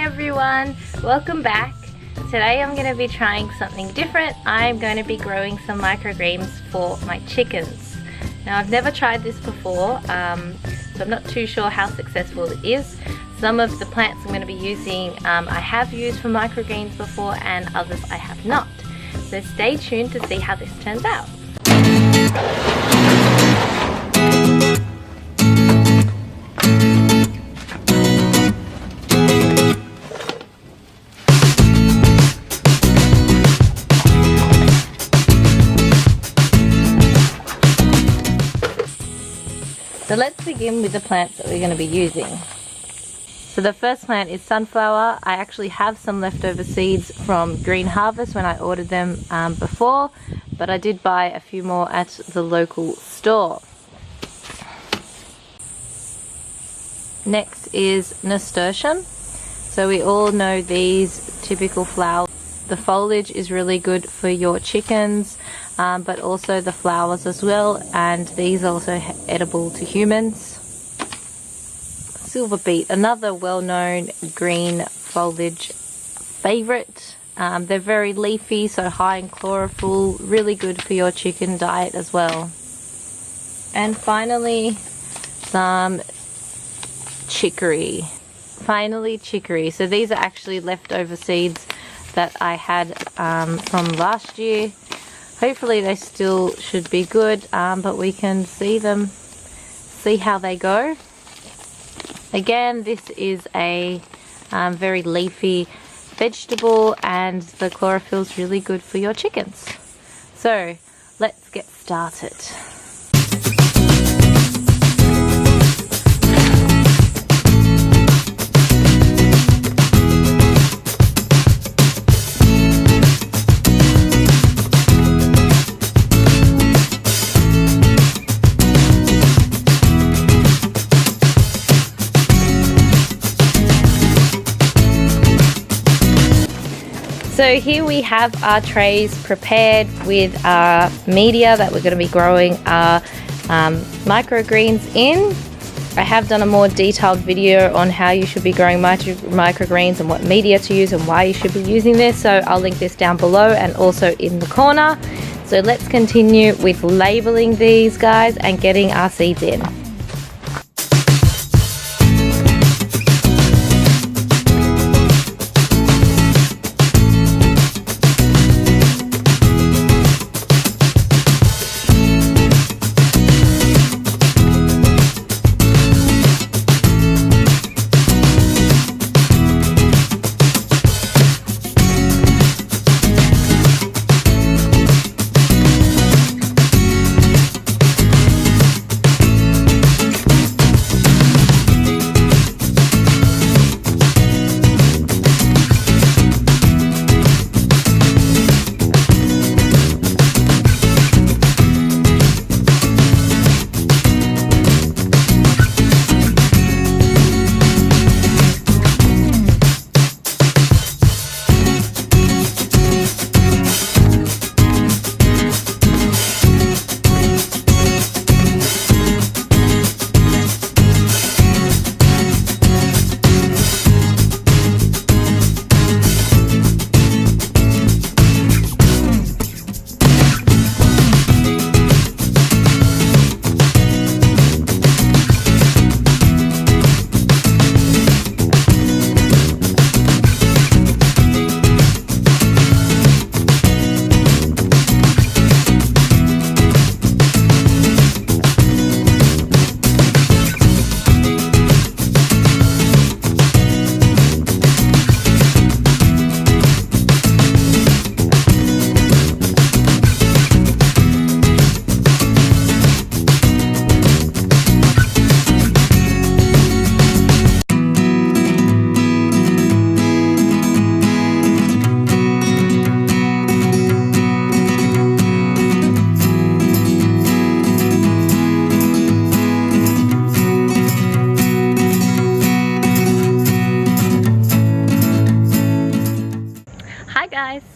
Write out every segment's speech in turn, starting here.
everyone, welcome back. Today I'm going to be trying something different. I'm going to be growing some microgreens for my chickens. Now I've never tried this before, so I'm not too sure how successful it is. Some of the plants I'm going to be using I have used for microgreens before, and others I have not. So stay tuned to see how this turns out. So let's begin with the plants that we're going to be using. So the first plant is sunflower. I actually have some leftover seeds from Green Harvest when I ordered them before, but I did buy a few more at the local store. Next is Nasturtium. So we all know these typical flowers. The foliage is really good for your chickens, but also the flowers as well, and these are also edible to humans. Silverbeet, another well-known green foliage favorite. They're very leafy, so high in chlorophyll, really good for your chicken diet as well. And finally, some chicory. So these are actually leftover seeds that I had from last year. Hopefully they still should be good, but we can see how they go. Again, this is a very leafy vegetable, and the chlorophyll is really good for your chickens. So let's get started. So here we have our trays prepared with our media that we're going to be growing our microgreens in. I have done a more detailed video on how you should be growing microgreens and what media to use and why you should be using this, so I'll link this down below and also in the corner. So let's continue with labeling these guys and getting our seeds in.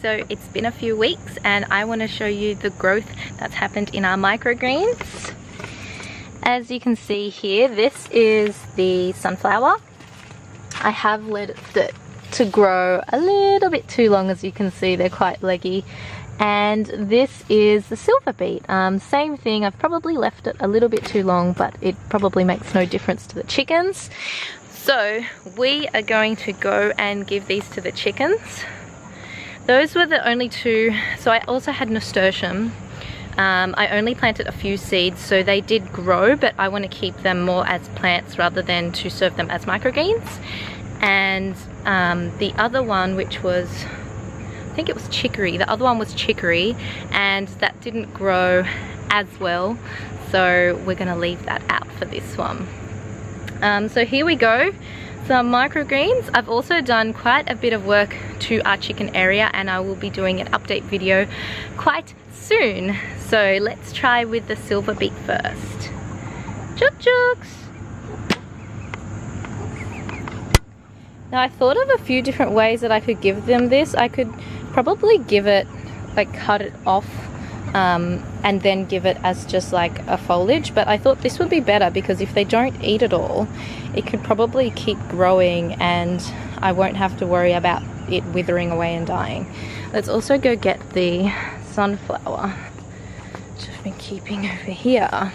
So it's been a few weeks and I want to show you the growth that's happened in our microgreens. As you can see here, this is the sunflower. I have let it to grow a little bit too long. As you can see, they're quite leggy. And this is the Silverbeet. Same thing, I've probably left it a little bit too long, but it probably makes no difference to the chickens. So we are going to go and give these to the chickens. Those were the only two. So I also had Nasturtium. I only planted a few seeds, so they did grow, but I want to keep them more as plants rather than to serve them as microgreens. And the other one, which was, I think it was chicory. The other one was chicory, and that didn't grow as well, so we're going to leave that out for this one. So here we go, some microgreens. I've also done quite a bit of work to our chicken area, and I will be doing an update video quite soon. So let's try with the Silverbeet first. Chook chooks! Now I thought of a few different ways that I could give them this. I could probably give it, like cut it off and then give it as just like a foliage, but I thought this would be better because if they don't eat it all, it could probably keep growing and I won't have to worry about it withering away and dying. Let's also go get the sunflower, which I've been keeping over here.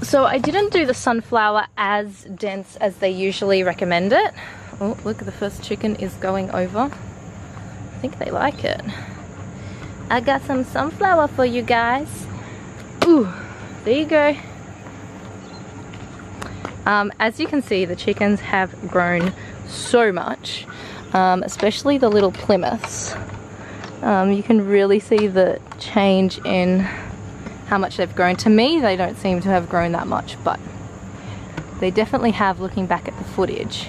So I didn't do the sunflower as dense as they usually recommend it. Oh, look, the first chicken is going over. I think they like it. I got some sunflower for you guys. Ooh, there you go. As you can see, the chickens have grown so much, especially the little Plymouths. You can really see the change in how much they've grown. To me, they don't seem to have grown that much, but they definitely have, looking back at the footage.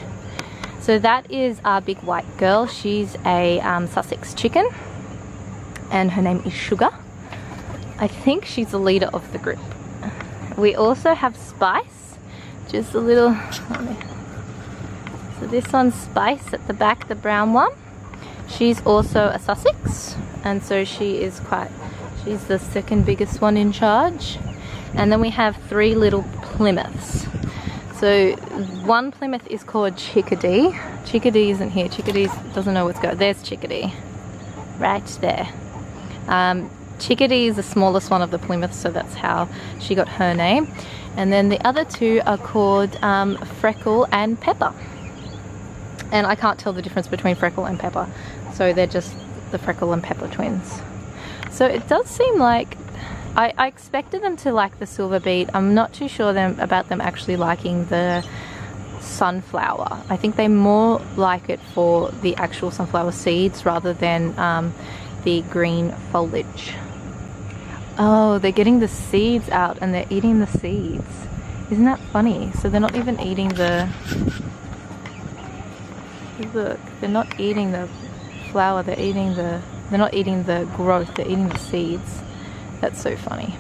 So that is our big white girl. She's a Sussex chicken, and her name is Sugar. I think she's the leader of the group. We also have Spice, just a little, so this one's Spice at the back, the brown one. She's also a Sussex, and so she's the second biggest one in charge. And then we have three little Plymouths. So one Plymouth is called Chickadee. Chickadee isn't here. Chickadee doesn't know what's going on. There's Chickadee, right there. Chickadee is the smallest one of the Plymouths, so that's how she got her name. And then the other two are called Freckle and Pepper. And I can't tell the difference between Freckle and Pepper, so they're just the Freckle and Pepper twins. So it does seem like I expected them to like the Silverbeet. I'm not too sure about them actually liking the sunflower. I think they more like it for the actual sunflower seeds rather than the green foliage. Oh, they're getting the seeds out and they're eating the seeds. Isn't that funny? So they're not even eating the... Look, they're not eating the flower, they're not eating the growth, they're eating the seeds. That's so funny.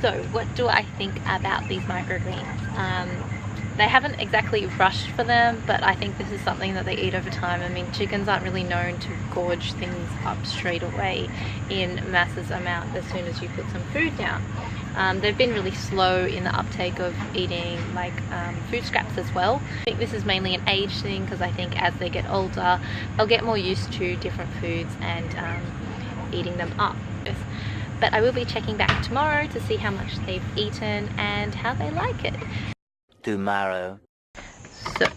So what do I think about these microgreens? They haven't exactly rushed for them, but I think this is something that they eat over time. I mean, chickens aren't really known to gorge things up straight away in masses amount as soon as you put some food down. They've been really slow in the uptake of eating like food scraps as well. I think this is mainly an age thing because I think as they get older, they'll get more used to different foods and eating them up. But I will be checking back tomorrow to see how much they've eaten and how they like it. Tomorrow. So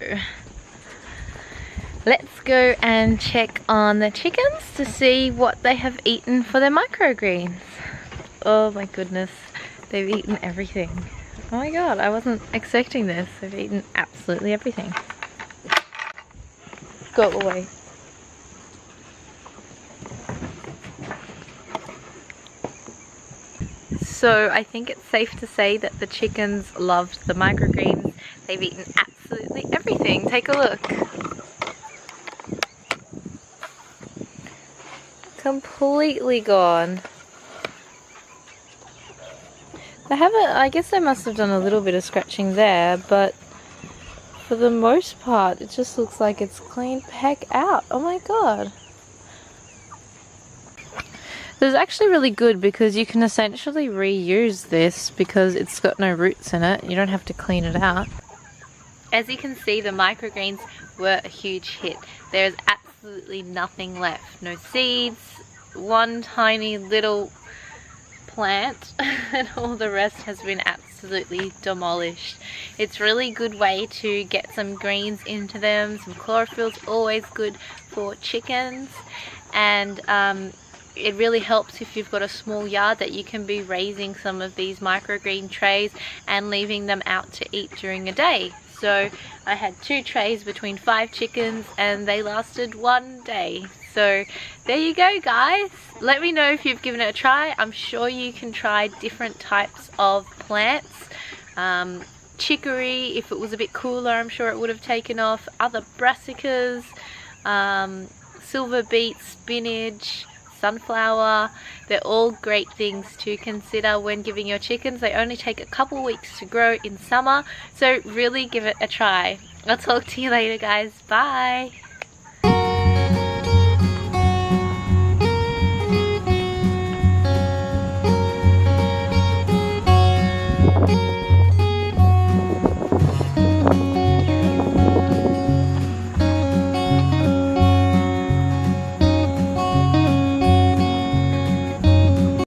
let's go and check on the chickens to see what they have eaten for their microgreens. Oh my goodness, they've eaten everything. Oh my god, I wasn't expecting this. They've eaten absolutely everything. Go away. So I think it's safe to say that the chickens loved the microgreens. They've eaten absolutely everything. Take a look. Completely gone. They haven't, I guess they must have done a little bit of scratching there, but for the most part it just looks like it's cleaned heck out. Oh my god. This is actually really good because you can essentially reuse this because it's got no roots in it. You don't have to clean it out. as you can see, the microgreens were a huge hit. There's absolutely nothing left. No seeds, one tiny little plant, and all the rest has been absolutely demolished. It's really good way to get some greens into them. Some chlorophyll's always good for chickens, and it really helps if you've got a small yard that you can be raising some of these microgreen trays and leaving them out to eat during a day. So I had 2 trays between 5 chickens and they lasted 1 day. So there you go, guys. Let me know if you've given it a try. I'm sure you can try different types of plants. Chicory, if it was a bit cooler, I'm sure it would have taken off. Other brassicas, silverbeet, spinach, sunflower, they're all great things to consider when giving your chickens. They only take a couple weeks to grow in summer, so really give it a try. I'll talk to you later, guys. Bye.